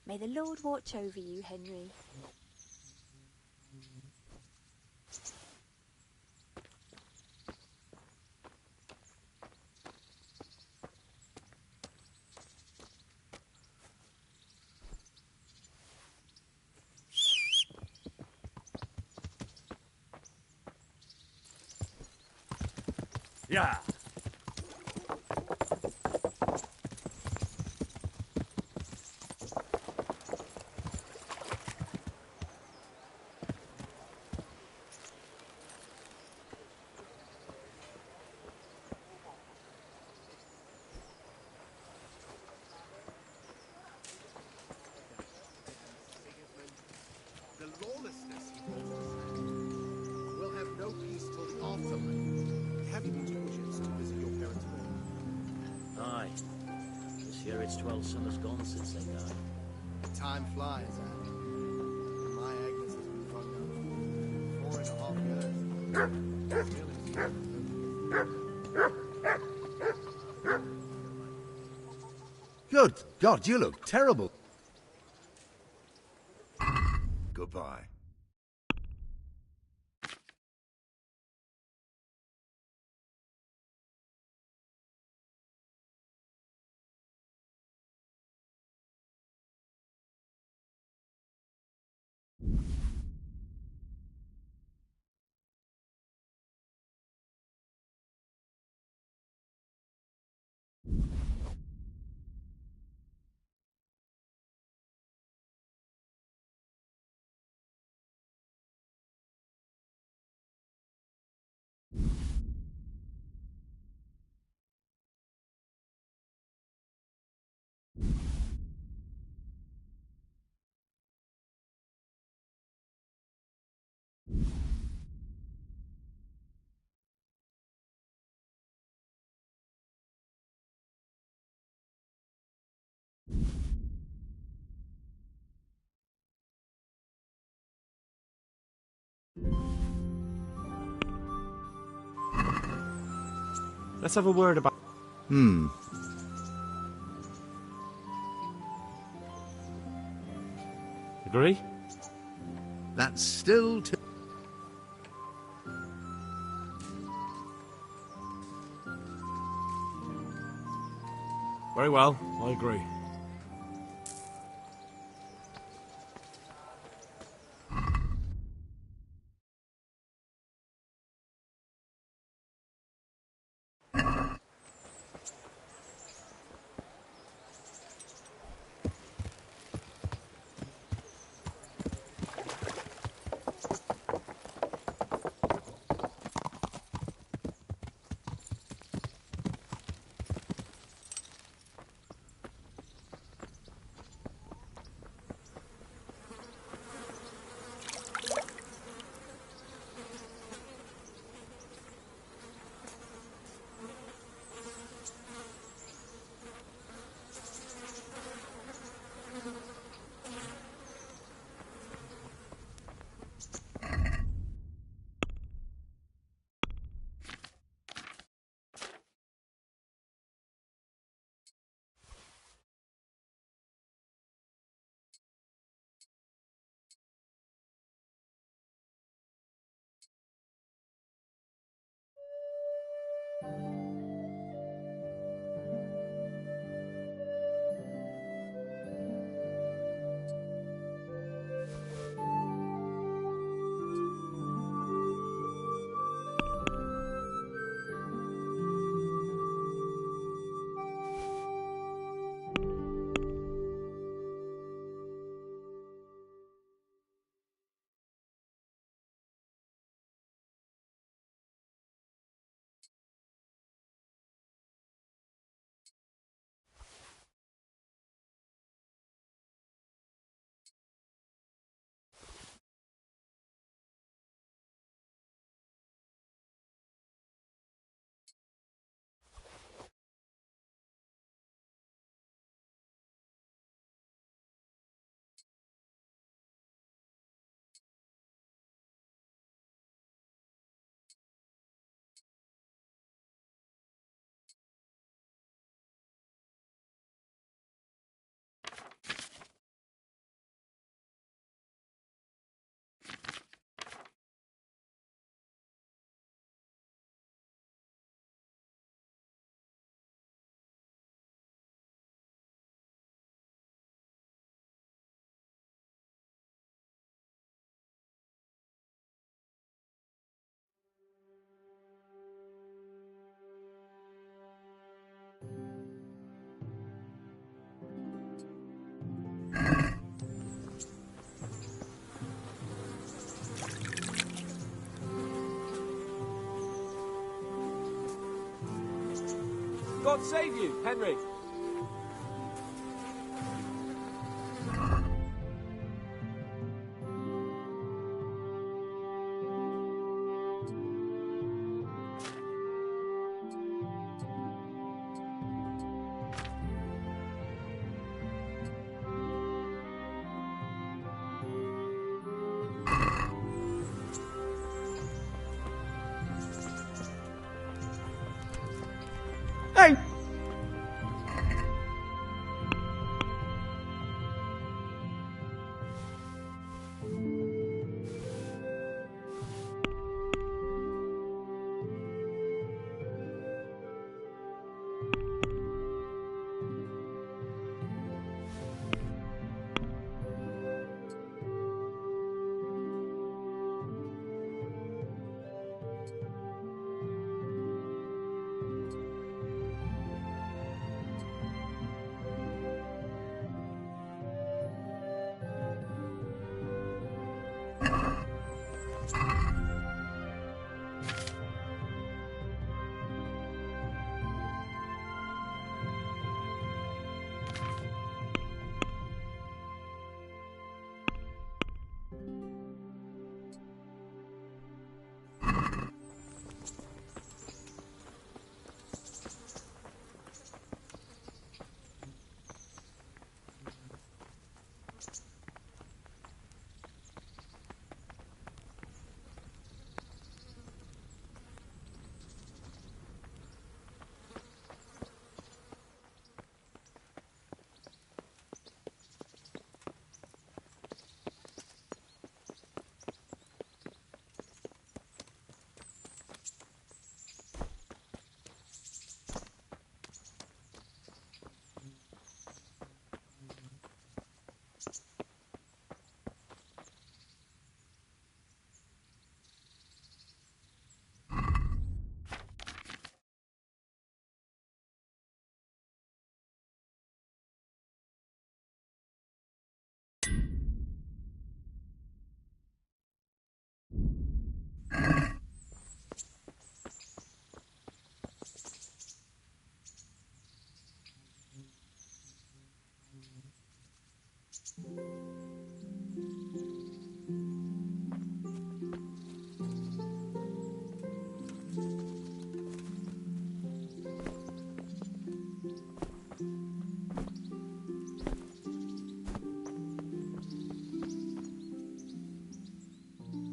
May the Lord watch over you, Henry. Yeah. The lawlessness he brought to this land. We'll have no peace till the afterlife. Have you been to Wishes to visit your parents more? Aye. This year it's 12 summers gone since they died. Time flies, and my Agnes has been gone now 4.5 years. Good God, you look terrible. Goodbye. Let's have a word about... Agree? That's still too... Very well, I agree. God save you, Henry. Hey!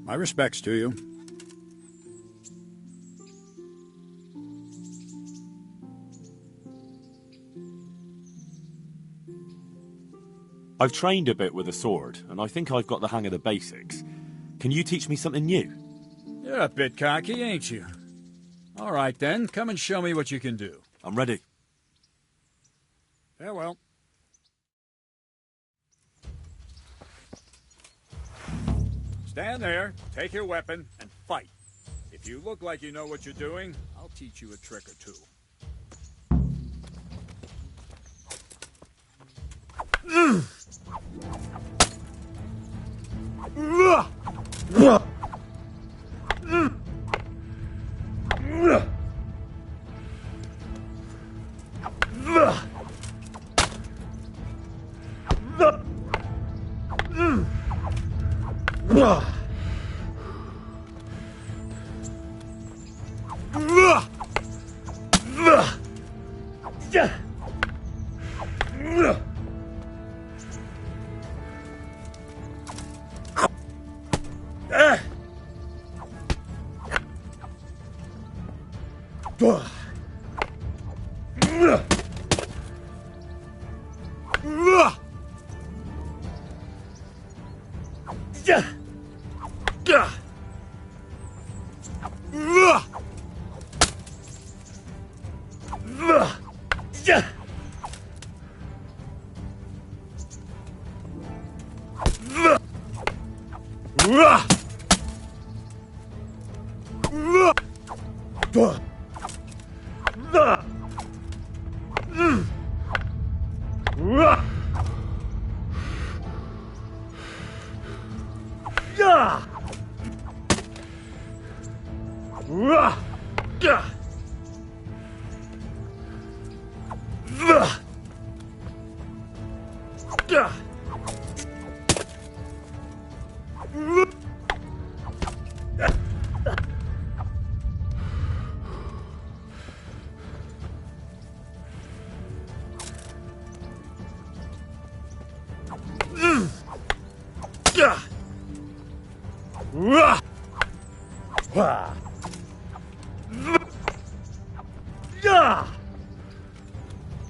My respects to you. I've trained a bit with a sword, and I think I've got the hang of the basics. Can you teach me something new? You're a bit cocky, ain't you? All right, then. Come and show me what you can do. I'm ready. Farewell. Stand there, take your weapon, and fight. If you look like you know what you're doing, I'll teach you a trick or two.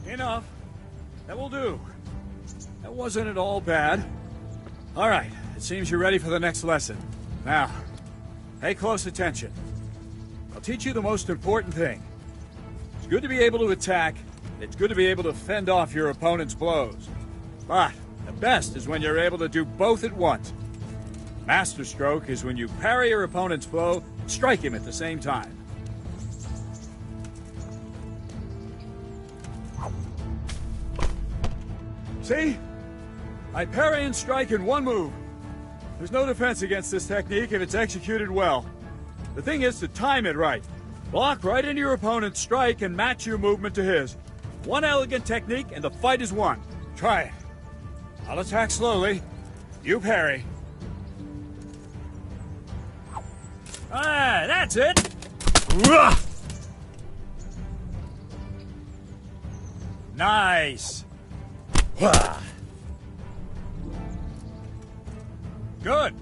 Enough. That will do. That wasn't at all bad. All right, it seems you're ready for the next lesson. Now, pay close attention. I'll teach you the most important thing. It's good to be able to attack. It's good to be able to fend off your opponent's blows. But the best is when you're able to do both at once. Master stroke is when you parry your opponent's blow and strike him at the same time. See? I parry and strike in one move. There's no defense against this technique if it's executed well. The thing is to time it right. Block right into your opponent's strike and match your movement to his. One elegant technique and the fight is won. Try it. I'll attack slowly. You parry. Ah, that's it! Nice! Good!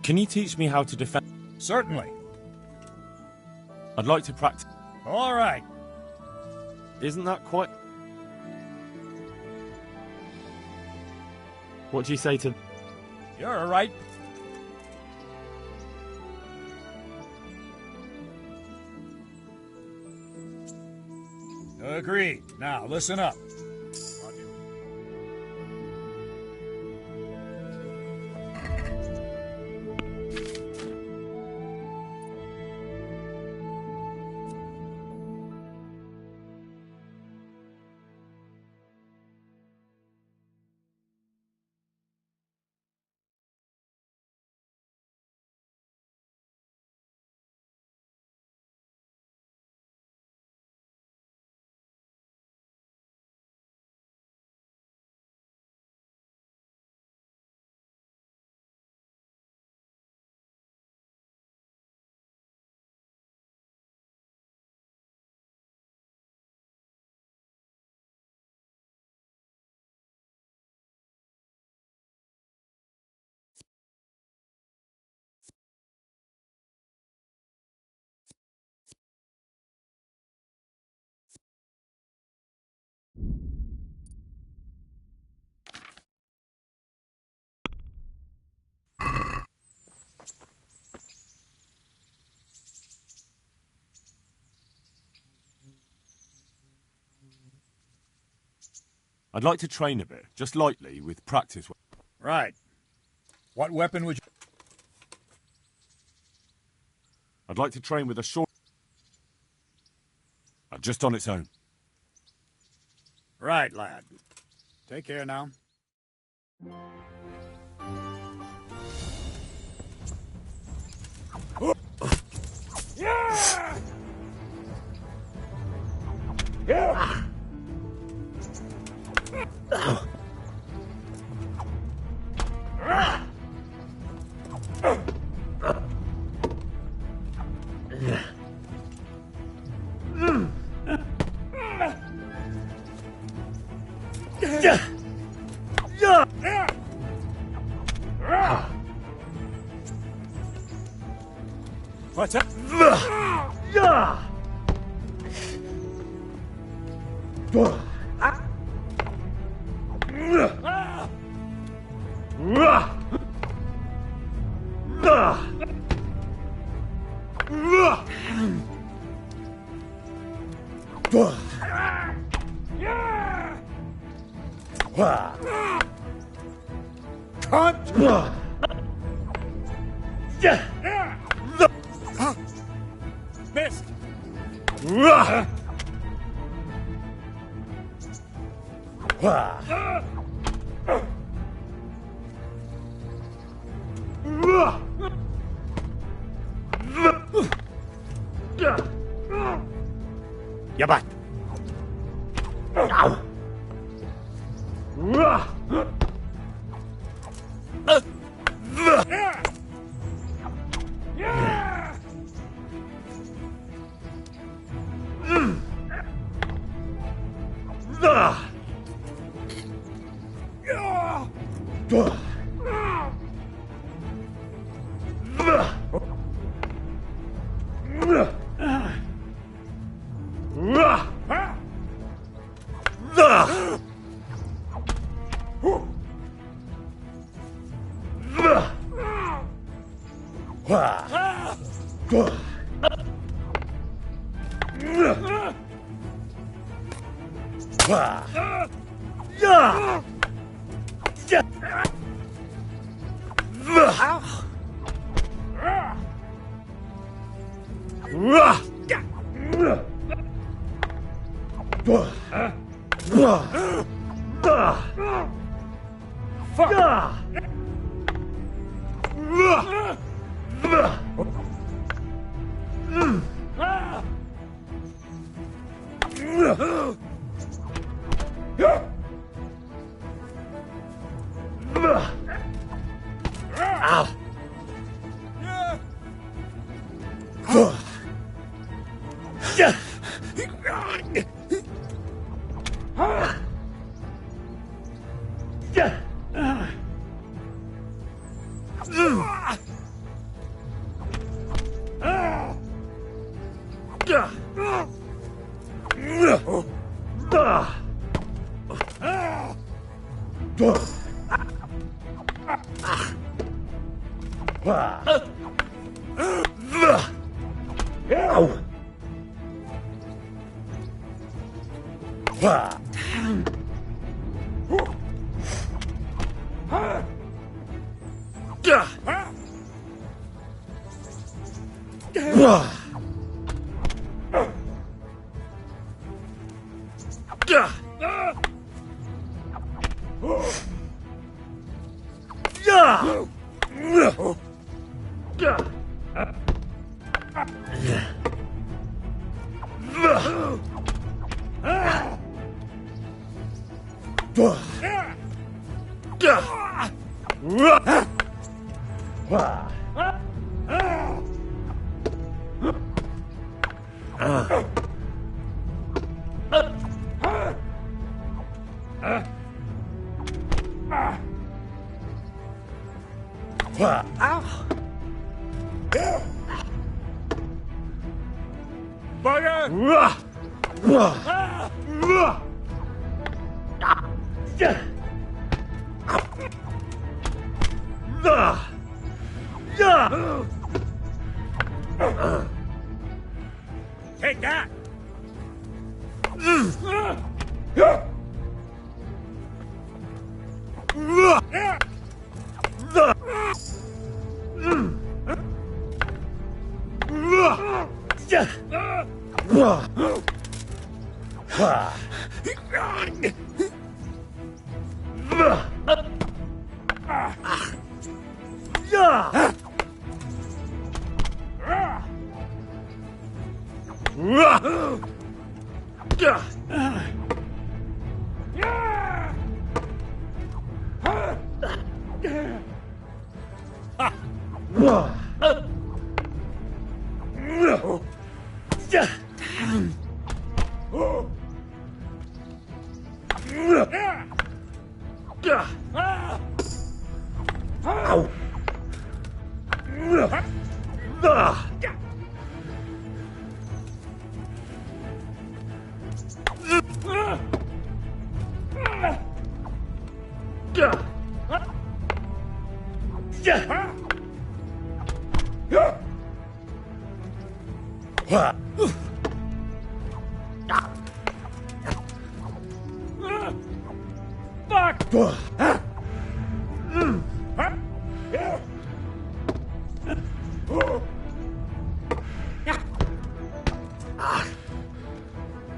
Can you teach me how to defend? Certainly. I'd like to practice. All right. Isn't that quite... What do you say to... You're all right. Agreed. Now, listen up. I'd like to train a bit, just lightly, with practice. Right. What weapon would you... I'd like to train with a short... just on its own. Right, lad. Take care now. Yeah! Yeah! What's up? Missed. Yeah, back. Take that!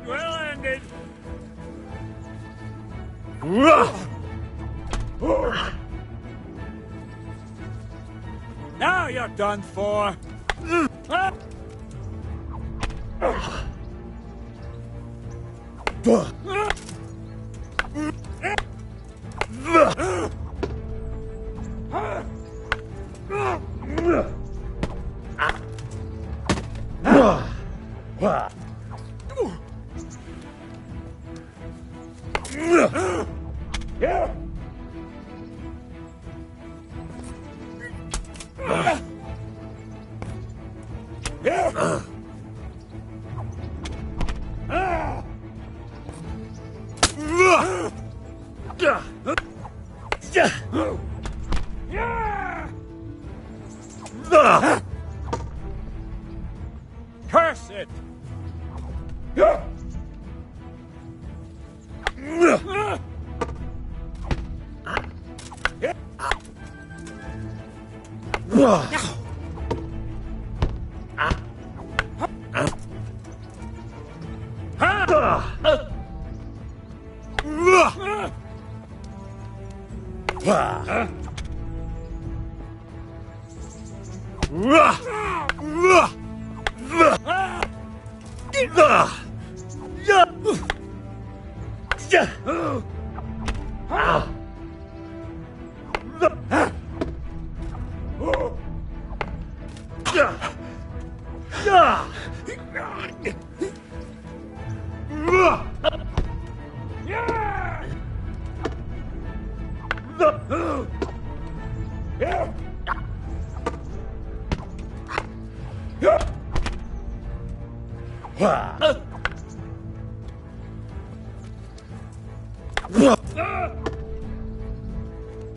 Well ended. Now you're done for. Curse it!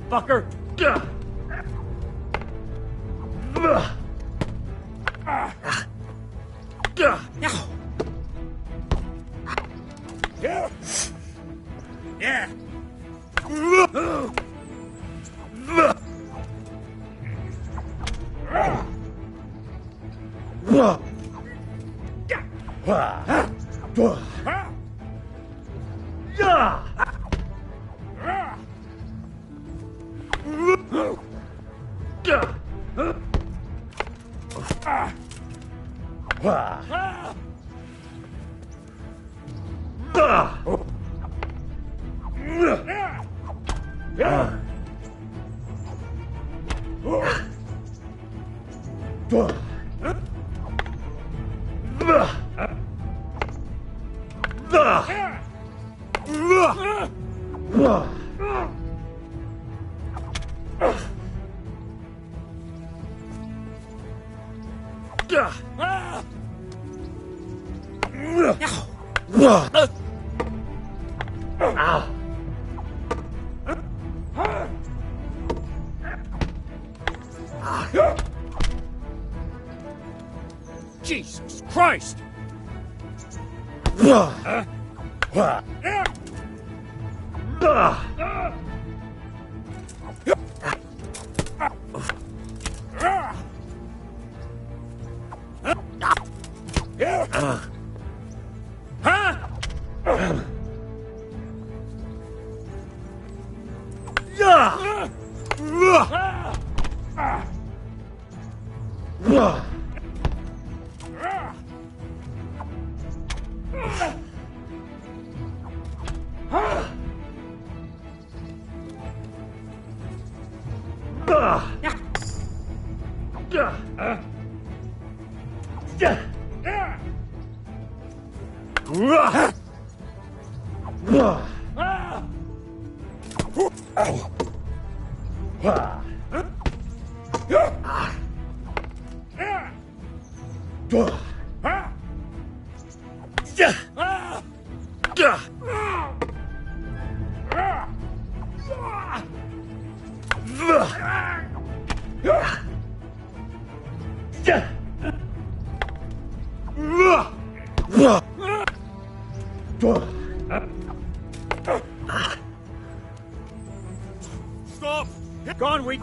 Fucker! Yeah! Jesus Christ! Stop! Gone, we...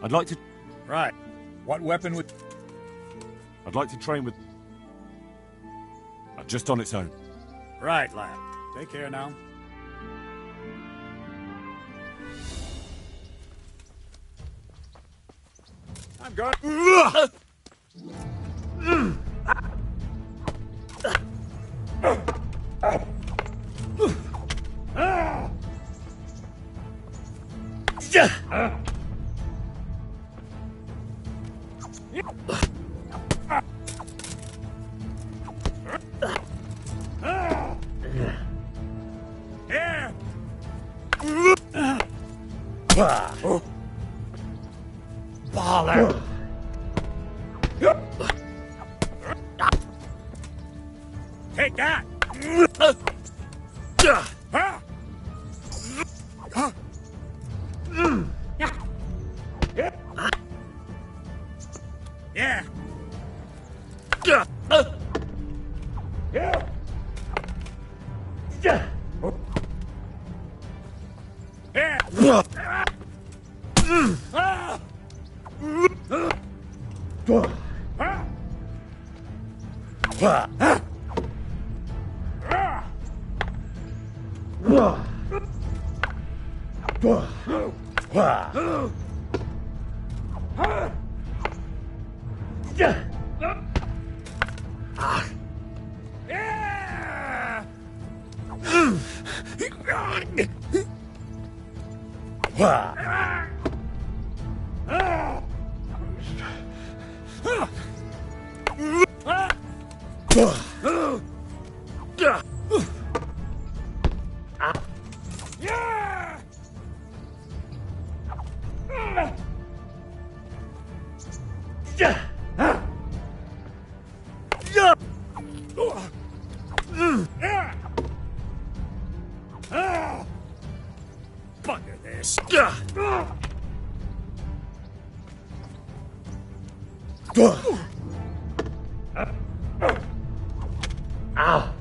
I'd like to... Right. What weapon would... I'd like to train with... just on its own. Right, lad. Take care now. I'm going... Baller! Take that! Yeah! Bugger this. Ow.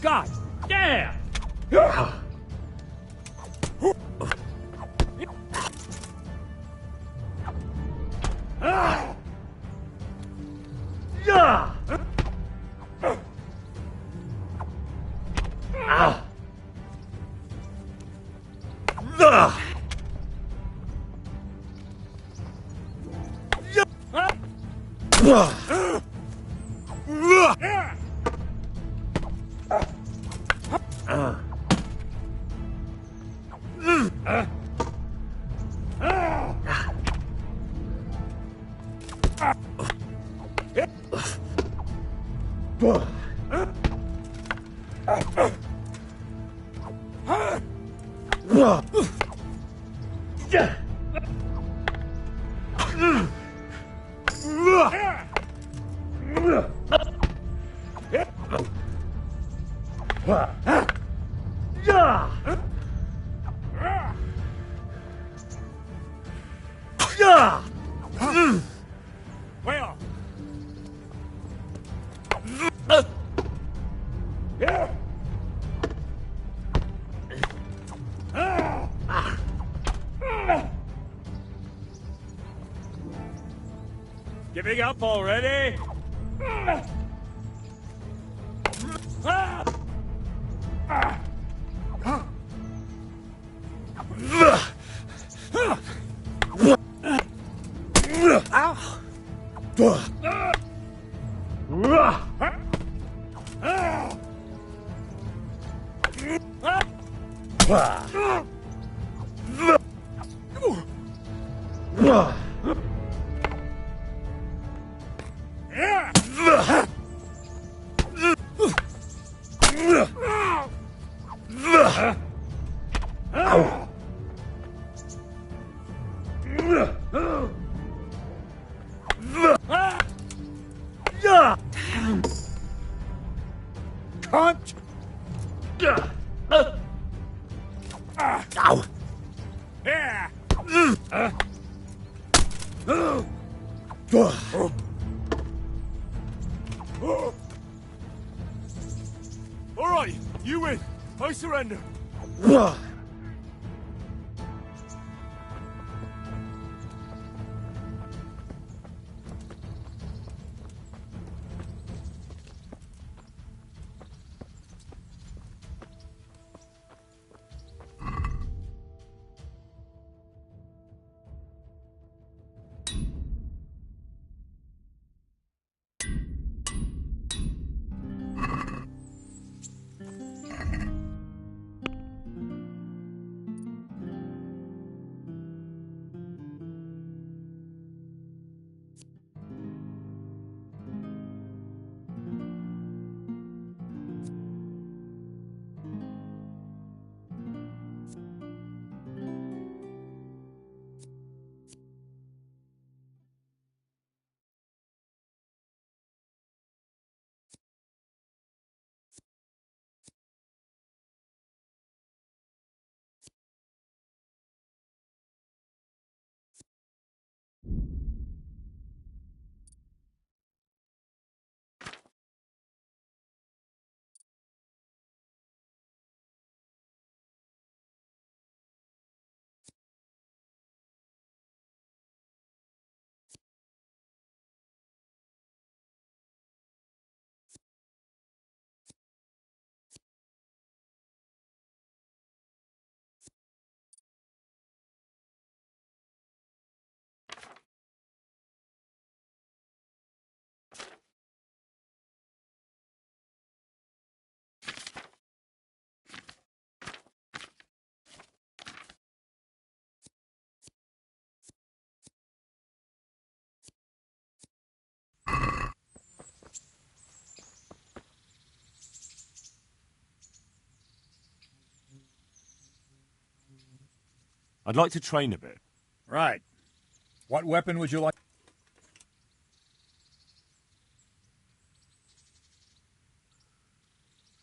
God damn! Well. Giving up already? Cunt! Ow! Yeah! All right, you win. I surrender. I'd like to train a bit. Right. What weapon would you like?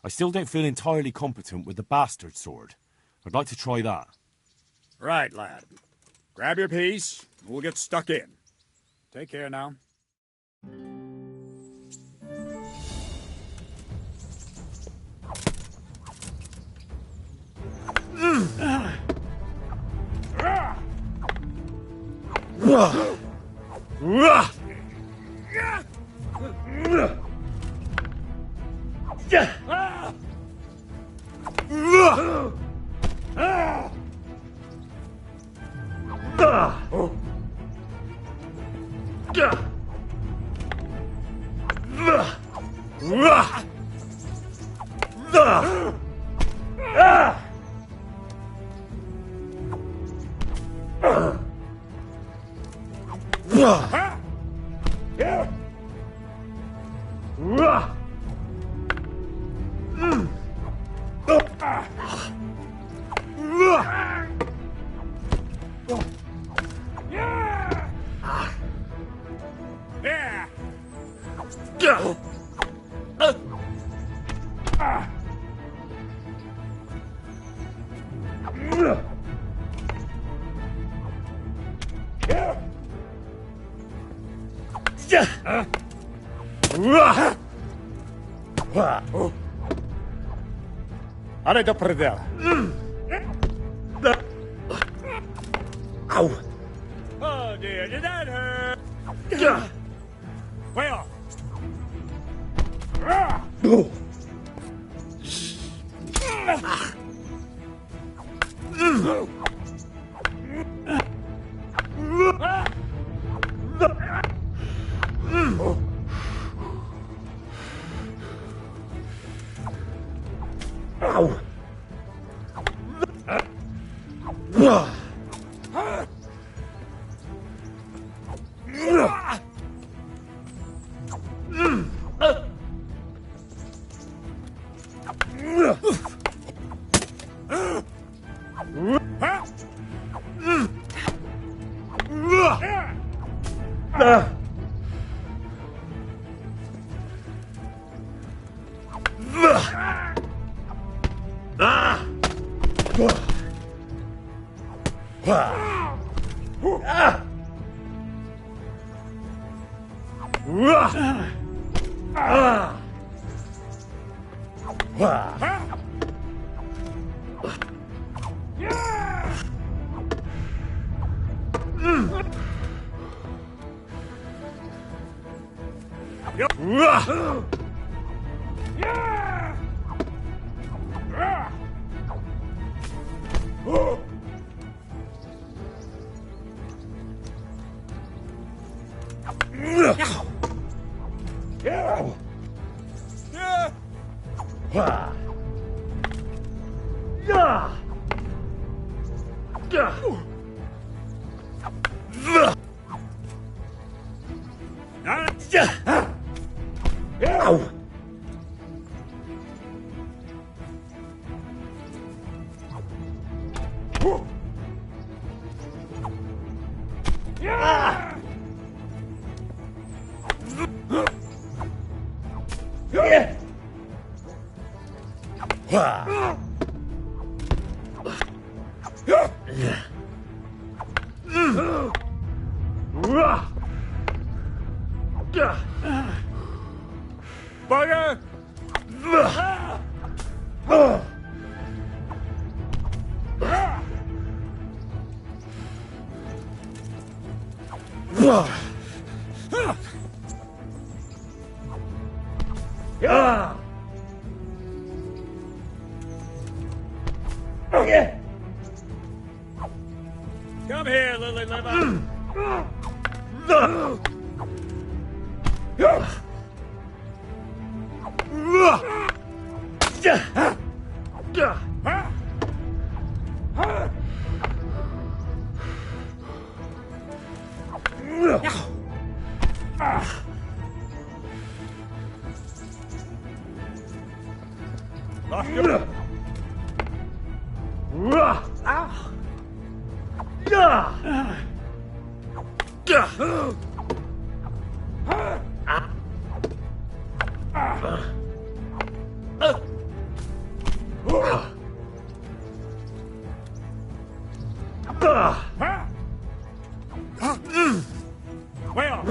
I still don't feel entirely competent with the bastard sword. I'd like to try that. Right, lad. Grab your piece, and we'll get stuck in. Take care now. Are do prdele. Ow! Oh dear, did that hurt? Way off. Oh. Ow! Bugger! Come here, Lily Liver. Way off.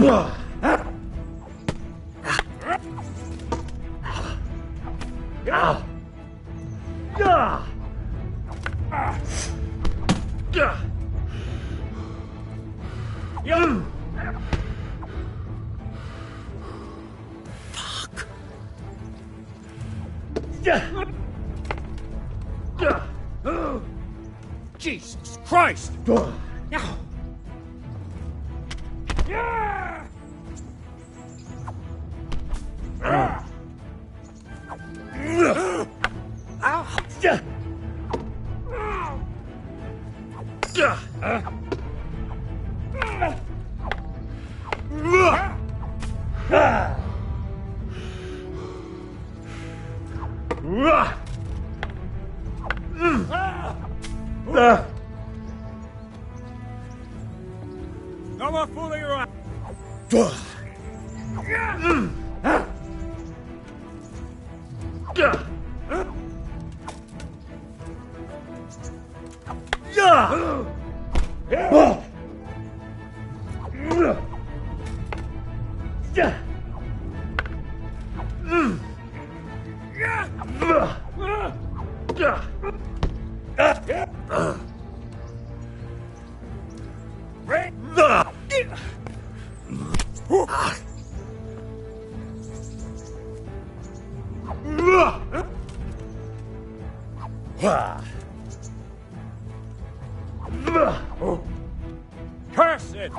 Jesus Christ! Now. Yeah! No more fooling around. Curse it!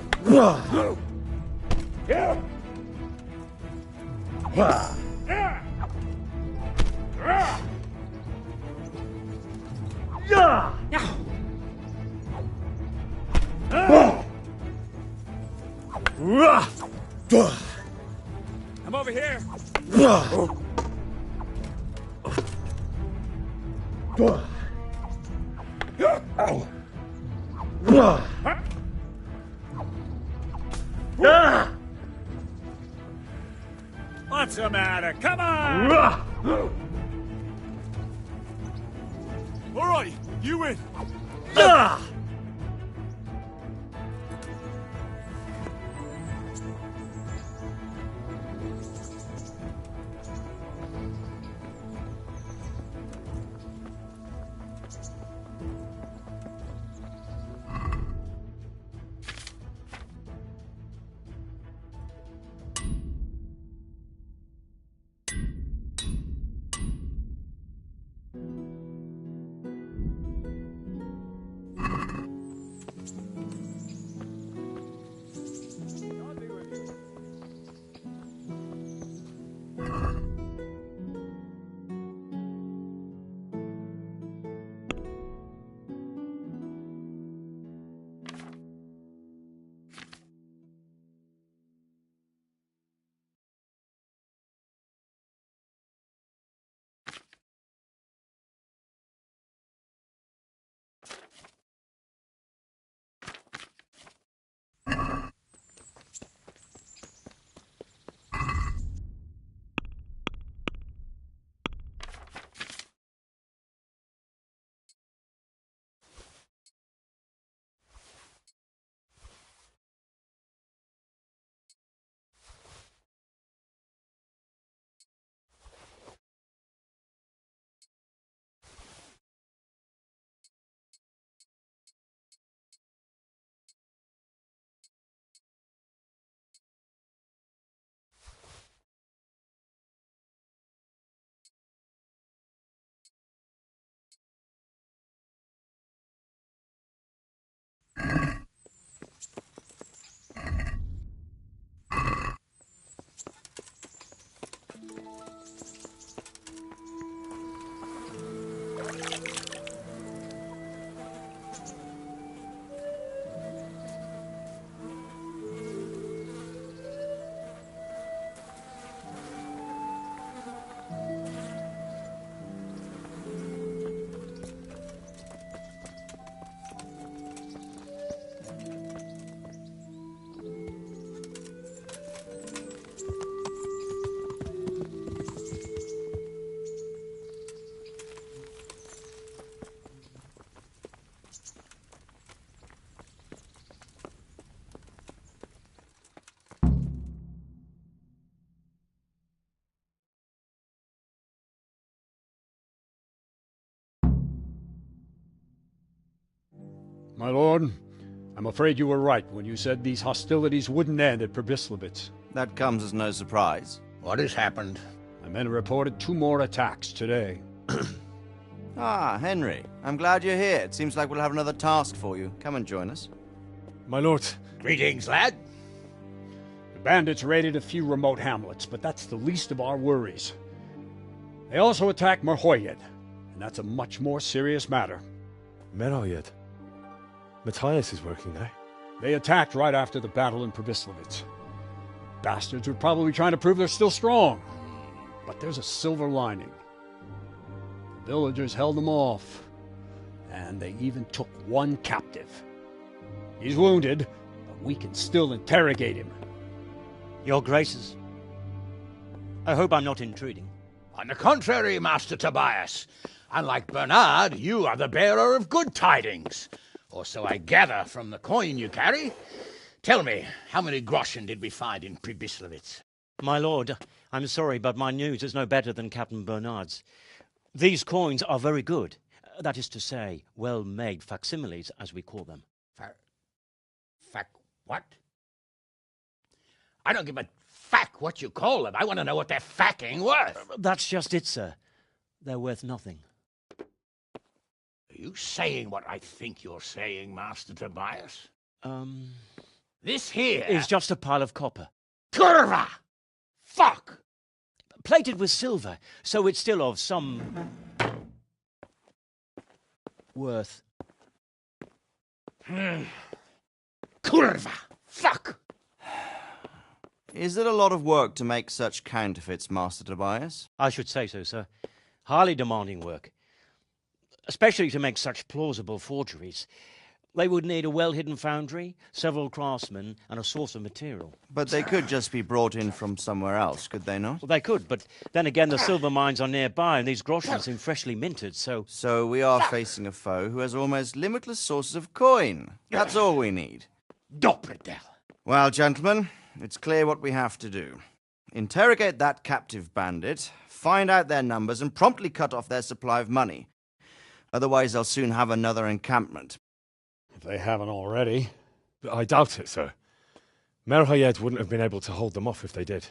I'm over here. What's the matter? Come on! All right, you win. My lord, I'm afraid you were right when you said these hostilities wouldn't end at Pribyslavitz. That comes as no surprise. What has happened? My men reported 2 more attacks today. Ah, Henry. I'm glad you're here. It seems like we'll have another task for you. Come and join us. My lord. Greetings, lad. The bandits raided a few remote hamlets, but that's the least of our worries. They also attacked Merhoyed, and that's a much more serious matter. Merhoyed. Matthias is working there. They attacked right after the battle in Pribyslavitz. Bastards were probably trying to prove they're still strong. But there's a silver lining. The villagers held them off, and they even took 1 captive. He's wounded, but we can still interrogate him. Your Graces, I hope I'm not intruding. On the contrary, Master Tobias. Unlike Bernard, you are the bearer of good tidings. Or so I gather from the coin you carry. Tell me, how many groschen did we find in Pribyslavitz? My lord, I'm sorry, but my news is no better than Captain Bernard's. These coins are very good. That is to say, well-made facsimiles, as we call them. What? I don't give a fack what you call them. I want to know what they're facking worth. That's just it, sir. They're worth nothing. Are you saying what I think you're saying, Master Tobias? This here Is just a pile of copper. Curva! Fuck! Plated with silver, so it's still of some worth. Curva! Fuck! Is it a lot of work to make such counterfeits, Master Tobias? I should say so, sir. Highly demanding work. Especially to make such plausible forgeries. They would need a well-hidden foundry, several craftsmen, and a source of material. But they could just be brought in from somewhere else, could they not? Well, they could, but then again, the silver mines are nearby, and these groschen seem freshly minted, so... So we are facing a foe who has almost limitless sources of coin. That's all we need. Doppredel. Well, gentlemen, it's clear what we have to do. Interrogate that captive bandit, find out their numbers, and promptly cut off their supply of money. Otherwise, they'll soon have another encampment. If they haven't already. I doubt it, sir. Merhoyed wouldn't have been able to hold them off if they did.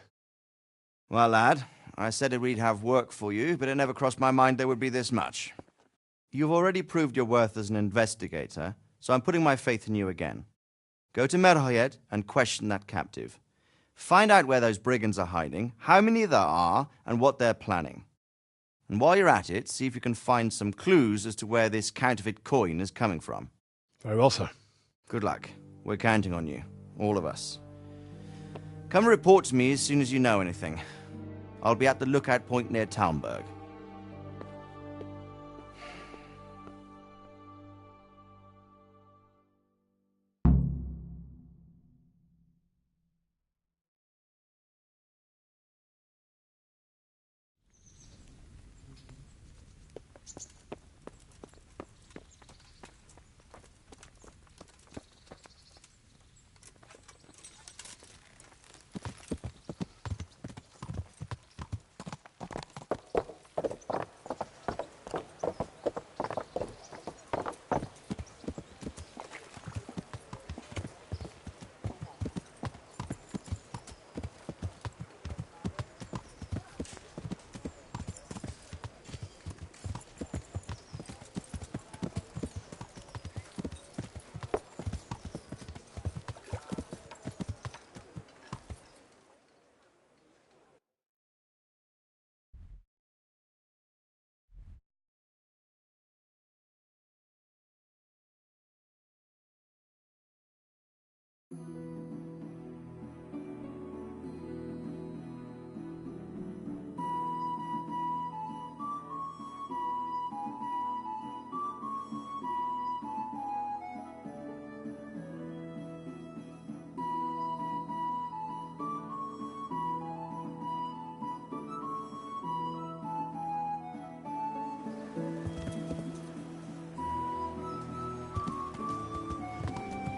Well, lad, I said we'd have work for you, but it never crossed my mind there would be this much. You've already proved your worth as an investigator, so I'm putting my faith in you again. Go to Merhoyed and question that captive. Find out where those brigands are hiding, how many there are, and what they're planning. And while you're at it, see if you can find some clues as to where this counterfeit coin is coming from. Very well, sir. Good luck. We're counting on you. All of us. Come report to me as soon as you know anything. I'll be at the lookout point near Talmberg.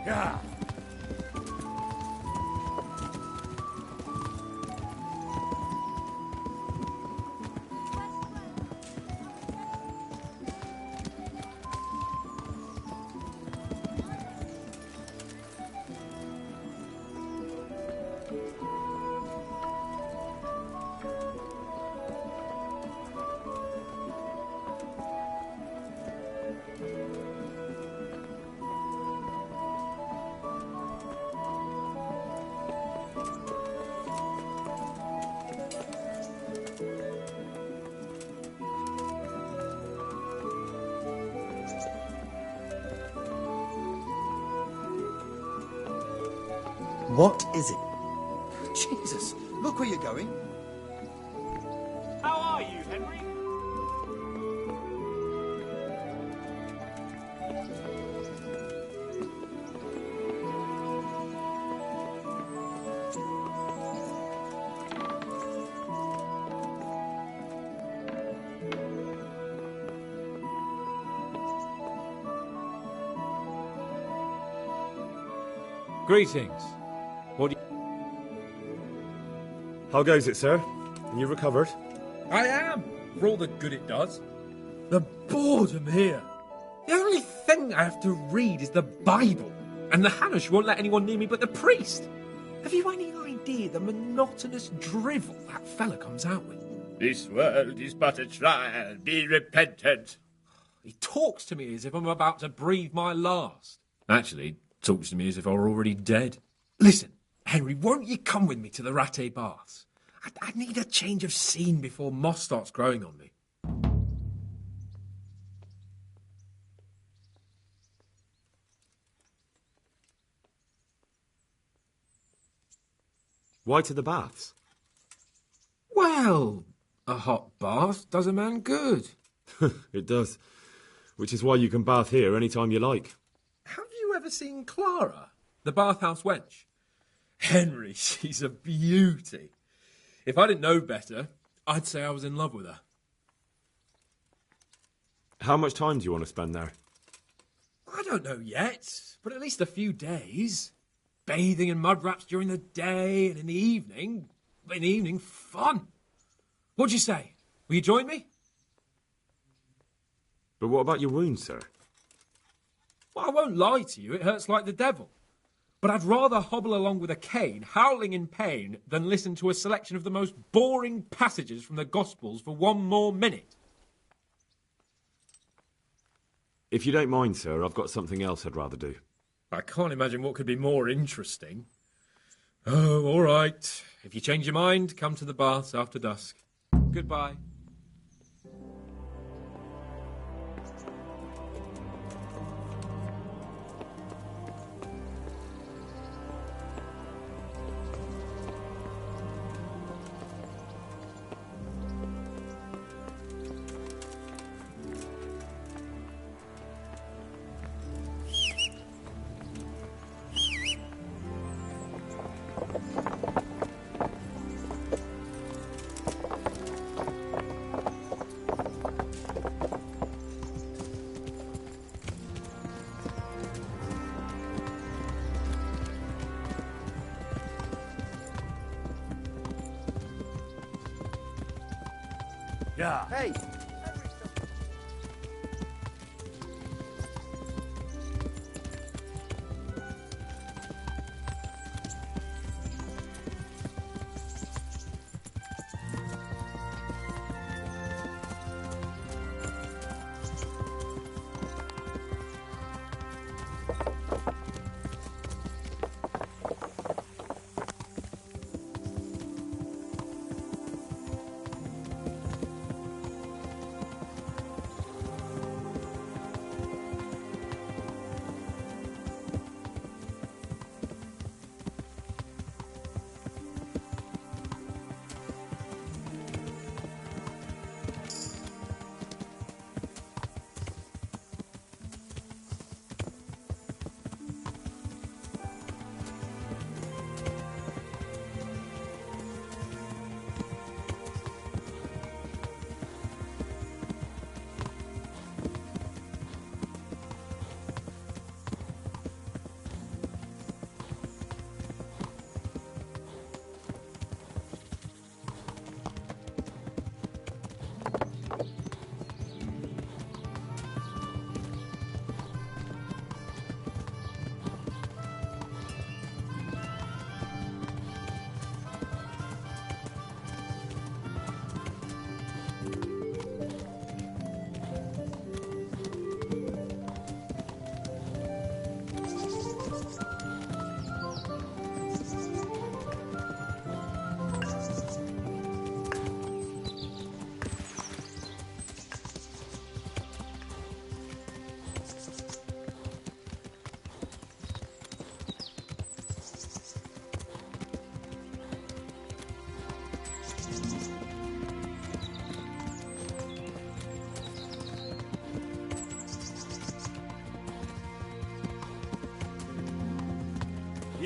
Yeah. What is it? Jesus, look where you're going. How are you, Henry? Greetings. What do How goes it, sir? Are you recovered? I am, for all the good it does. The boredom here. The only thing I have to read is the Bible, and the Hanush won't let anyone near me but the priest. Have you any idea the monotonous drivel that fella comes out with? This world is but a trial. Be repentant. He talks to me as if I'm about to breathe my last. Actually, he talks to me as if I were already dead. Listen, Henry, won't you come with me to the Rattay Baths? I need a change of scene before moss starts growing on me. Why to the baths? Well, a hot bath does a man good. It does. Which is why you can bath here any time you like. Have you ever seen Clara, the bathhouse wench? Henry, she's a beauty. If I didn't know better, I'd say I was in love with her. How much time do you want to spend there? I don't know yet, but at least a few days. Bathing in mud wraps during the day, and in the evening, fun. What'd you say? Will you join me? But what about your wounds, sir? Well, I won't lie to you, it hurts like the devil. But I'd rather hobble along with a cane, howling in pain, than listen to a selection of the most boring passages from the Gospels for one more minute. If you don't mind, sir, I've got something else I'd rather do. I can't imagine what could be more interesting. Oh, all right. If you change your mind, come to the baths after dusk. Goodbye. Yeah. Hey!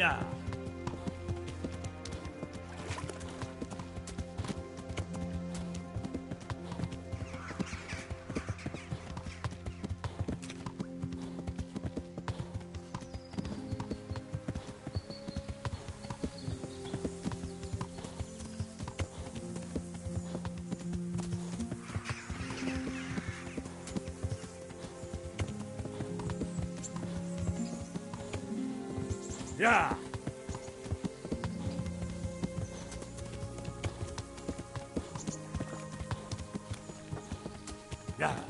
Yeah. Yeah. Yeah.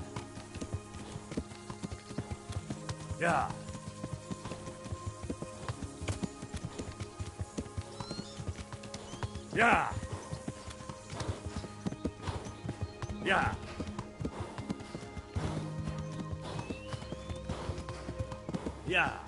Yeah. Yeah. Yeah. Yeah.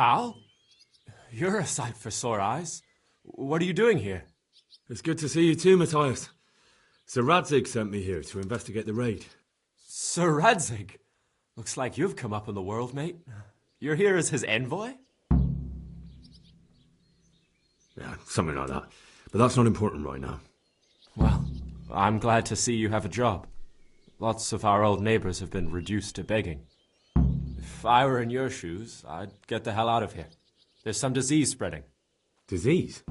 Hal? You're a sight for sore eyes. What are you doing here? It's good to see you too, Matthias. Sir Radzig sent me here to investigate the raid. Sir Radzig? Looks like you've come up in the world, mate. You're here as his envoy? Yeah, something like that. But that's not important right now. Well, I'm glad to see you have a job. Lots of our old neighbours have been reduced to begging. If I were in your shoes, I'd get the hell out of here. There's some disease spreading. Disease?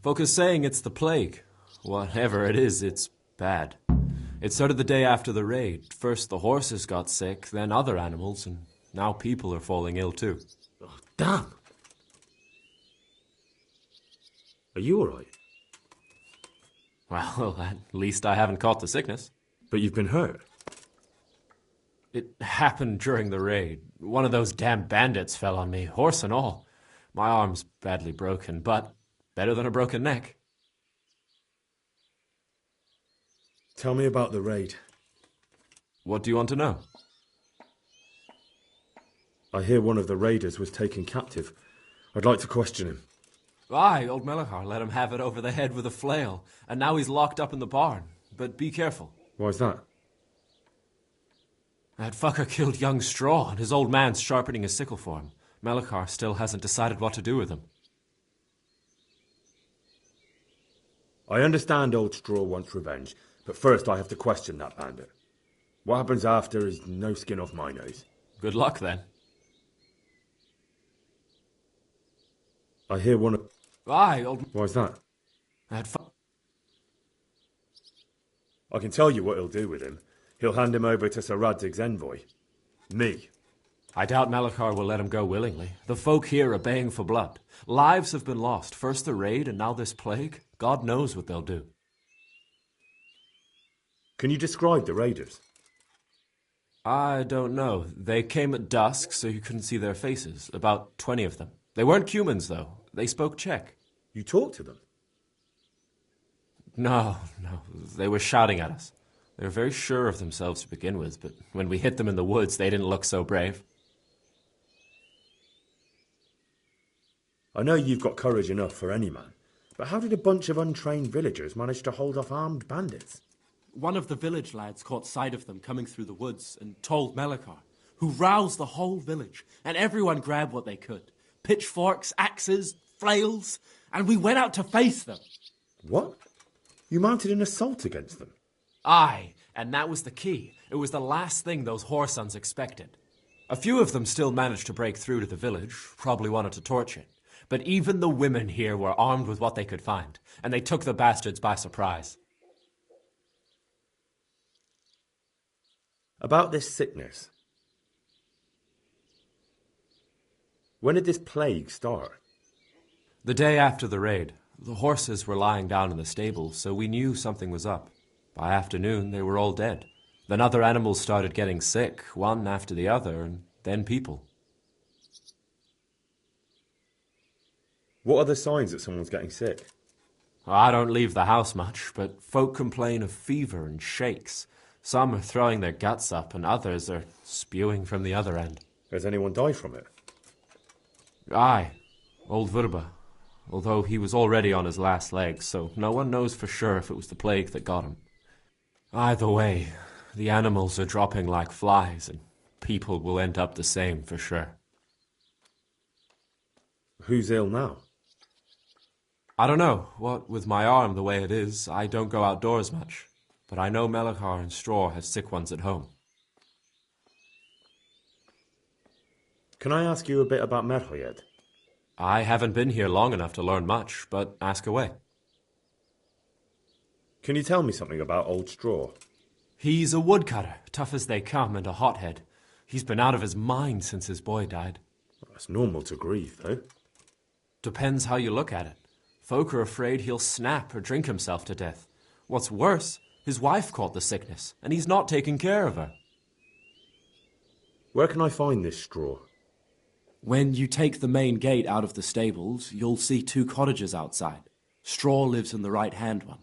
Folk are saying it's the plague. Whatever it is, it's bad. It started the day after the raid. First the horses got sick, then other animals, and now people are falling ill too. Oh, damn! Are you alright? Well, at least I haven't caught the sickness. But you've been hurt? It happened during the raid. One of those damn bandits fell on me, horse and all. My arm's badly broken, but better than a broken neck. Tell me about the raid. What do you want to know? I hear one of the raiders was taken captive. I'd like to question him. Aye, old Melachar let him have it over the head with a flail, and now he's locked up in the barn. But be careful. Why's that? That fucker killed young Straw, and his old man's sharpening his sickle for him. Melachar still hasn't decided what to do with him. I understand old Straw wants revenge, but first I have to question that bandit. What happens after is no skin off my nose. Good luck, then. I hear one of... Aye, old... Why's that? That I can tell you what he'll do with him. He'll hand him over to Sir Radzig's envoy. Me. I doubt Melachar will let him go willingly. The folk here are baying for blood. Lives have been lost. First the raid, and now this plague. God knows what they'll do. Can you describe the raiders? I don't know. They came at dusk, so you couldn't see their faces. About 20 of them. They weren't humans, though. They spoke Czech. You talked to them? No. They were shouting at us. They were very sure of themselves to begin with, but when we hit them in the woods, they didn't look so brave. I know you've got courage enough for any man, but how did a bunch of untrained villagers manage to hold off armed bandits? One of the village lads caught sight of them coming through the woods and told Melachar, who roused the whole village, and everyone grabbed what they could. Pitchforks, axes, flails, and we went out to face them. What? You mounted an assault against them? Aye, and that was the key. It was the last thing those whoresons expected. A few of them still managed to break through to the village, probably wanted to torch it. But even the women here were armed with what they could find, and they took the bastards by surprise. About this sickness. When did this plague start? The day after the raid. The horses were lying down in the stable, so we knew something was up. By afternoon, they were all dead. Then other animals started getting sick, one after the other, and then people. What are the signs that someone's getting sick? I don't leave the house much, but folk complain of fever and shakes. Some are throwing their guts up, and others are spewing from the other end. Has anyone died from it? Aye, old Vurba. Although he was already on his last legs, so no one knows for sure if it was the plague that got him. Either way, the animals are dropping like flies, and people will end up the same for sure. Who's ill now? I don't know. What with my arm the way it is, I don't go outdoors much. But I know Melachar and Straw has sick ones at home. Can I ask you a bit about Merhoyed? I haven't been here long enough to learn much, but ask away. Can you tell me something about Old Straw? He's a woodcutter, tough as they come, and a hothead. He's been out of his mind since his boy died. That's normal to grieve, though. Depends how you look at it. Folk are afraid he'll snap or drink himself to death. What's worse, his wife caught the sickness, and he's not taking care of her. Where can I find this Straw? When you take the main gate out of the stables, you'll see 2 cottages outside. Straw lives in the right-hand one.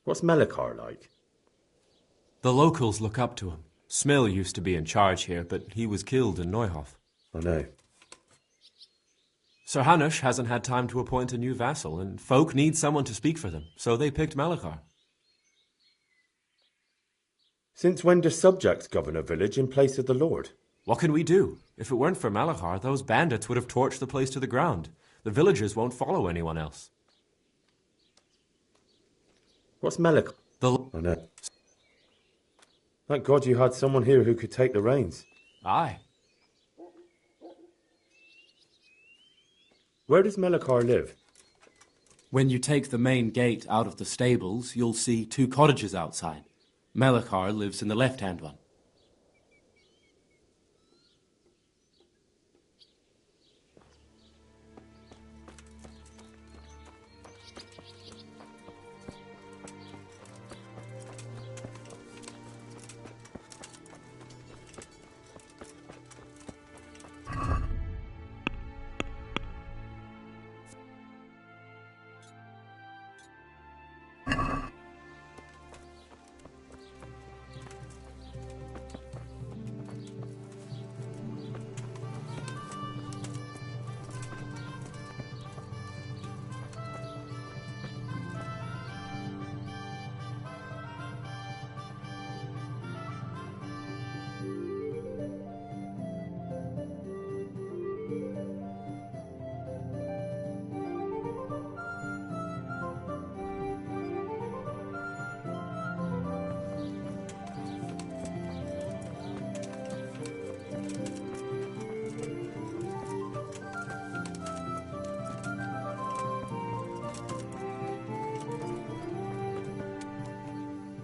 What's Melachar like? The locals look up to him. Smill used to be in charge here, but he was killed in Neuhof. I know. Sir Hanush hasn't had time to appoint a new vassal, and folk need someone to speak for them, so they picked Melachar. Since when do subjects govern a village in place of the Lord? What can we do? If it weren't for Melachar, those bandits would have torched the place to the ground. The villagers won't follow anyone else. What's Melachar? I know. Thank God you had someone here who could take the reins. Aye. Where does Melachar live? When you take the main gate out of the stables, you'll see 2 cottages outside. Melachar lives in the left-hand one.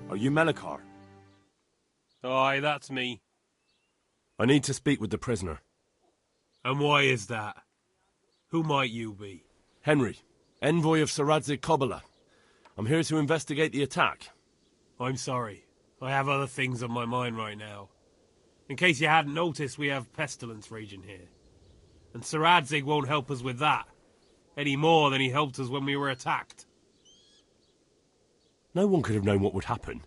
Are you Melachar? Aye, that's me. I need to speak with the prisoner. And why is that? Who might you be? Henry, envoy of Sir Radzig Kobyla. I'm here to investigate the attack. I'm sorry. I have other things on my mind right now. In case you hadn't noticed, we have pestilence raging here. And Sir Radzig won't help us with that, any more than he helped us when we were attacked. No one could have known what would happen.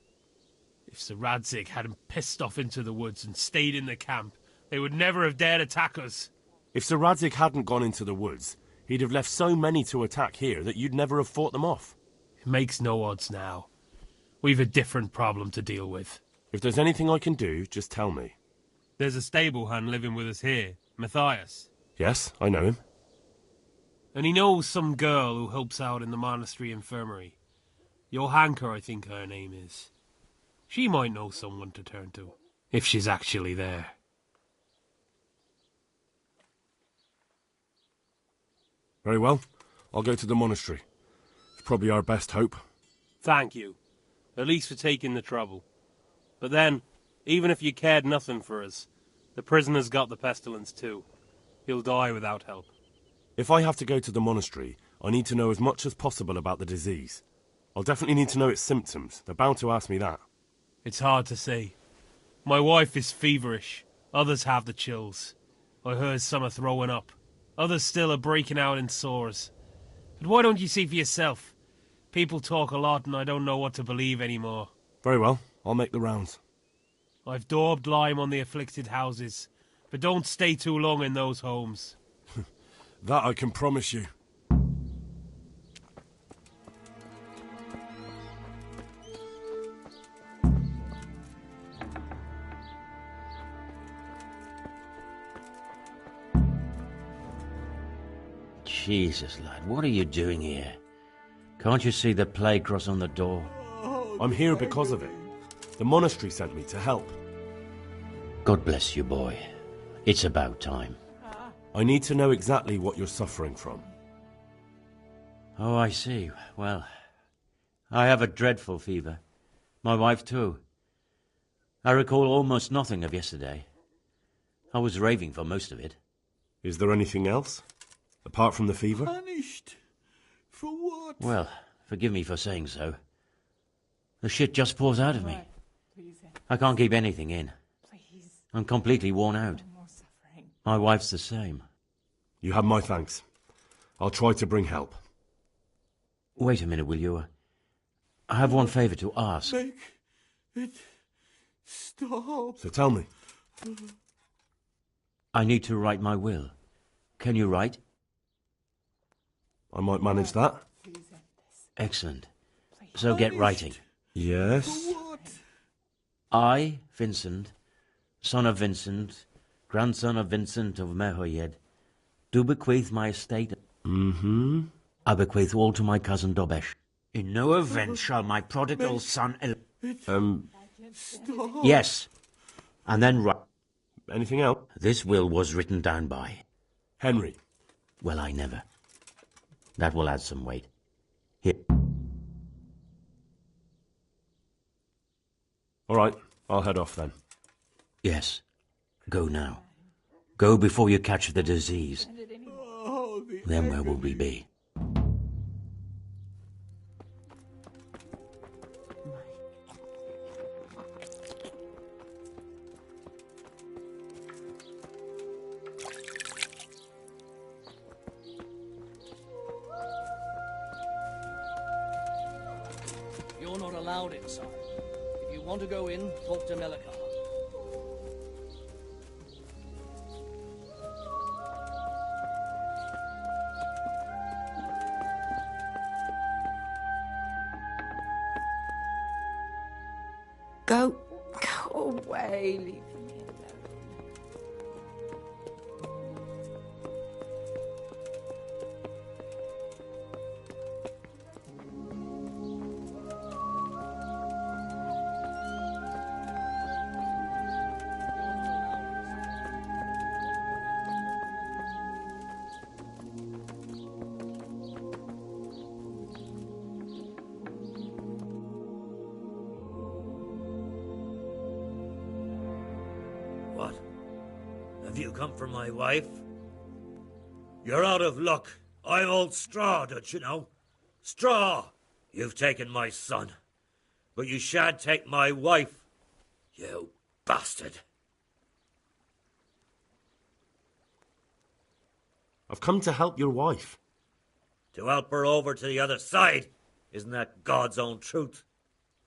If Sir Radzig hadn't pissed off into the woods and stayed in the camp, they would never have dared attack us. If Sir Radzig hadn't gone into the woods, he'd have left so many to attack here that you'd never have fought them off. It makes no odds now. We've a different problem to deal with. If there's anything I can do, just tell me. There's a stable hand living with us here, Matthias. Yes, I know him. And he knows some girl who helps out in the monastery infirmary. Johanka, I think her name is. She might know someone to turn to, if she's actually there. Very well. I'll go to the monastery. It's probably our best hope. Thank you. At least for taking the trouble. But then, even if you cared nothing for us, the prisoner's got the pestilence too. He'll die without help. If I have to go to the monastery, I need to know as much as possible about the disease. I'll definitely need to know its symptoms. They're bound to ask me that. It's hard to say. My wife is feverish. Others have the chills. I heard some are throwing up. Others still are breaking out in sores. But why don't you see for yourself? People talk a lot and I don't know what to believe anymore. Very well. I'll make the rounds. I've daubed lime on the afflicted houses. But don't stay too long in those homes. That I can promise you. Jesus, lad, what are you doing here? Can't you see the plague cross on the door? I'm here because of it. The monastery sent me to help. God bless you, boy. It's about time. I need to know exactly what you're suffering from. Oh, I see. Well, I have a dreadful fever. My wife, too. I recall almost nothing of yesterday. I was raving for most of it. Is there anything else? Apart from the fever? Punished? For what? Well, forgive me for saying so. The shit just pours out of me. I can't keep anything in. I'm completely worn out. My wife's the same. You have my thanks. I'll try to bring help. Wait a minute, will you? I have one favour to ask. Make it stop. So tell me. I need to write my will. Can you write? I might manage that. Excellent. So get writing. Yes? I, Vincent, son of Vincent, grandson of Vincent of Merhoyed, do bequeath my estate. Mm-hmm. I bequeath all to my cousin Dobesh. In no event shall my prodigal son... Stop. Yes. And then write. Anything else? This will was written down by... Henry. Well, I never. That will add some weight. Here. All right, I'll head off then. Yes. Go now. Go before you catch the disease. Then where will we be? You're not allowed inside. If you want to go in, talk to Melikar. Go away, leave me alone. What? Have you come for my wife? You're out of luck. I'm old Straw, don't you know? Straw! You've taken my son. But you shan't take my wife, you bastard. I've come to help your wife. To help her over to the other side. Isn't that God's own truth?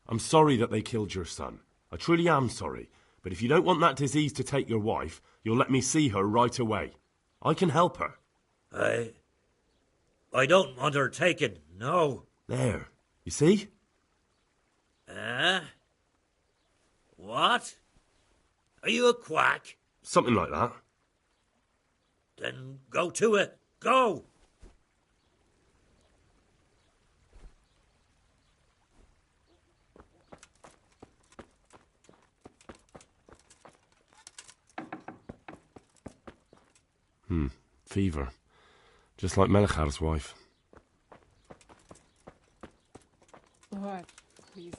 I'm sorry that they killed your son. I truly am sorry. But if you don't want that disease to take your wife, you'll let me see her right away. I can help her. I don't want her taken, no. There. You see? What? Are you a quack? Something like that. Then go to it. Go! Fever. Just like Melikhar's wife. What? Please.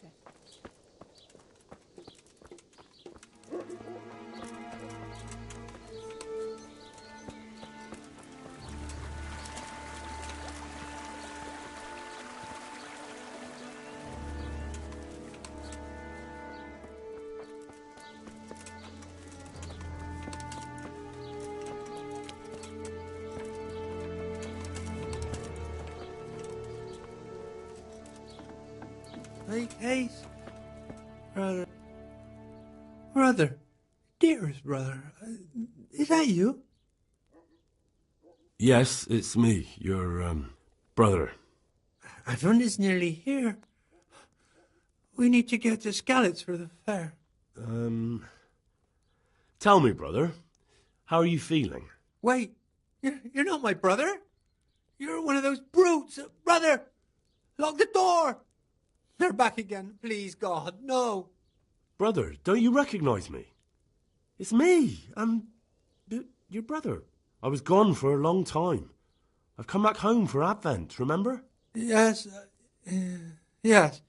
Hey, Case. Brother. Brother. Dearest brother. Is that you? Yes, it's me, your, brother. Everyone is nearly here. We need to get to Skalitz for the fair. Tell me, brother, how are you feeling? Wait, you're not my brother? You're one of those brutes. Brother, lock the door. They're back again. Please, God, no. Brother, don't you recognize me? It's me. Your brother. I was gone for a long time. I've come back home for Advent, remember? Yes, yes,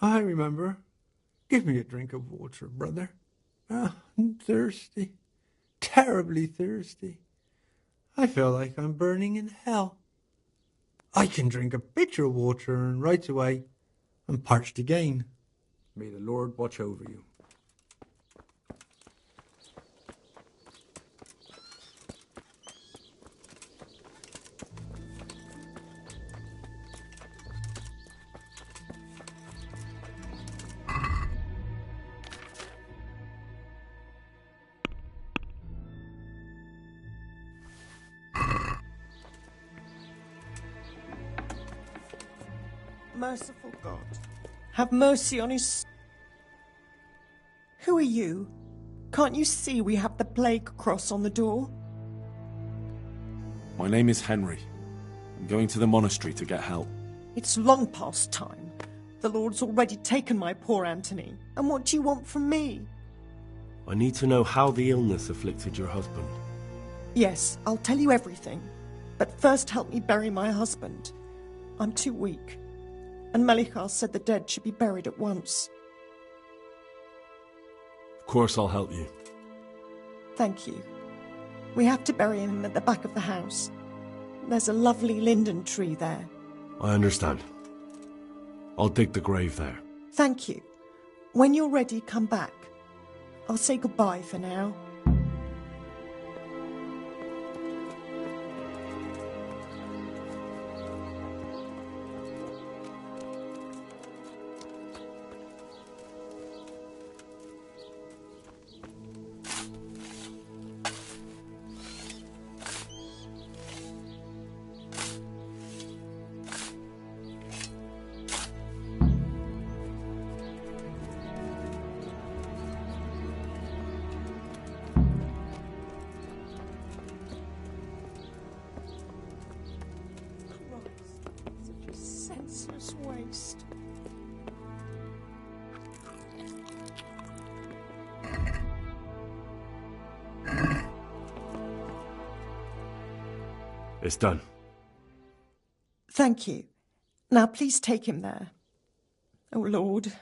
I remember. Give me a drink of water, brother. I'm thirsty, terribly thirsty. I feel like I'm burning in hell. I can drink a pitcher of water and right away I'm parched again. May the Lord watch over you. Merciful God, have mercy on his... Who are you? Can't you see we have the plague cross on the door? My name is Henry. I'm going to the monastery to get help. It's long past time. The Lord's already taken my poor Anthony. And what do you want from me? I need to know how the illness afflicted your husband. Yes, I'll tell you everything. But first help me bury my husband. I'm too weak. And Melichar said the dead should be buried at once. Of course I'll help you. Thank you. We have to bury him at the back of the house. There's a lovely linden tree there. I understand. I'll dig the grave there. Thank you. When you're ready, come back. I'll say goodbye for now. Senseless waste. It's done. Thank you. Now please take him there. Oh, Lord.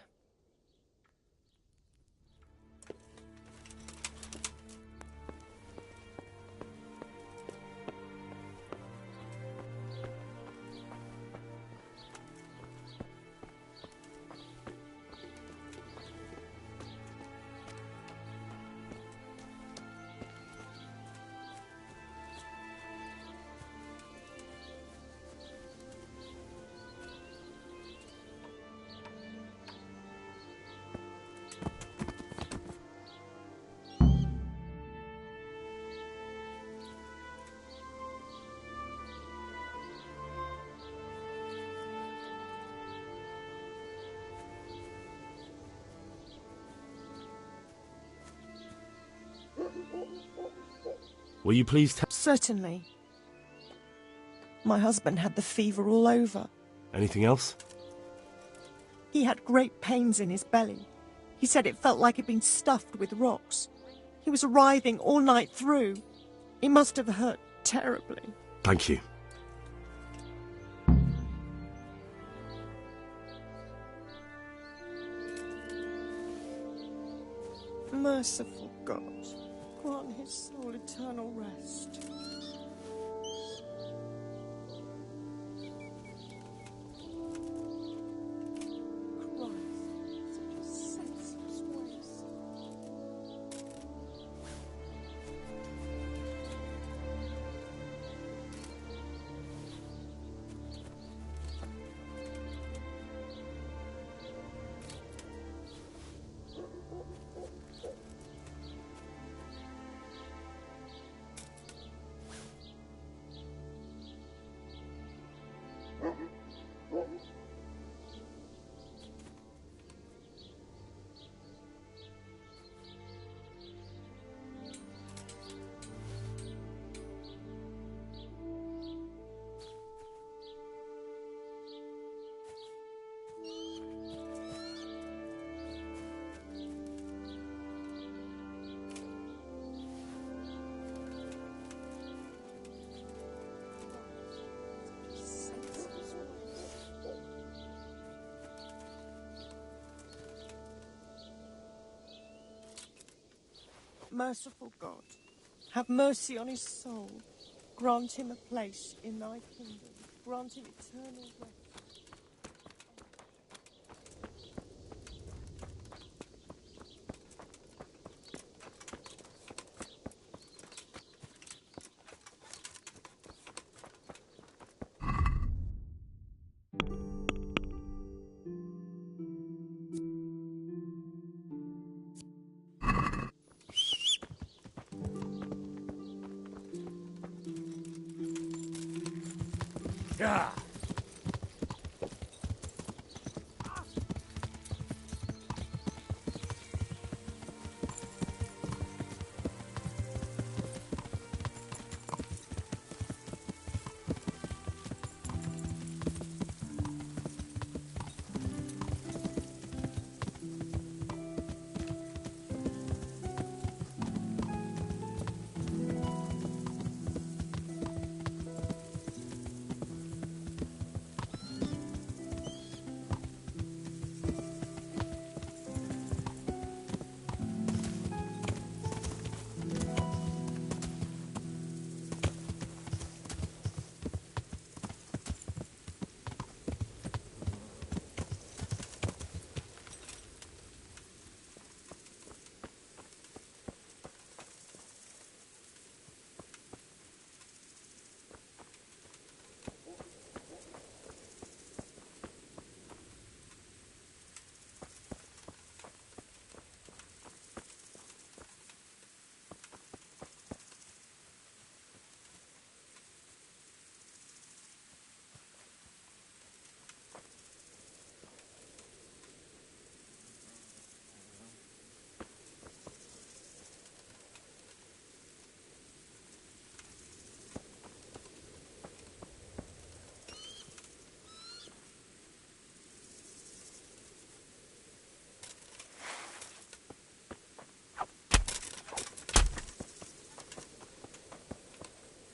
Will you please tell... Certainly. My husband had the fever all over. Anything else? He had great pains in his belly. He said it felt like it'd been stuffed with rocks. He was writhing all night through. It must have hurt terribly. Thank you. Merciful God, grant his soul eternal rest. Christ, such a senseless waste. Merciful God, have mercy on his soul. Grant him a place in thy kingdom. Grant him eternal rest. Yeah.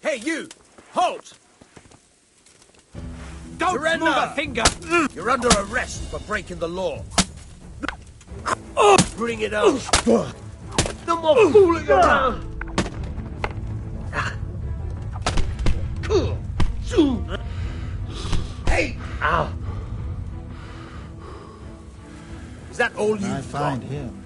Hey, you! Halt! Don't Surrender! move a finger! You're under arrest for breaking the law. Bring it on! No more fooling around! Hey! Ow! Is that all you've I find got? him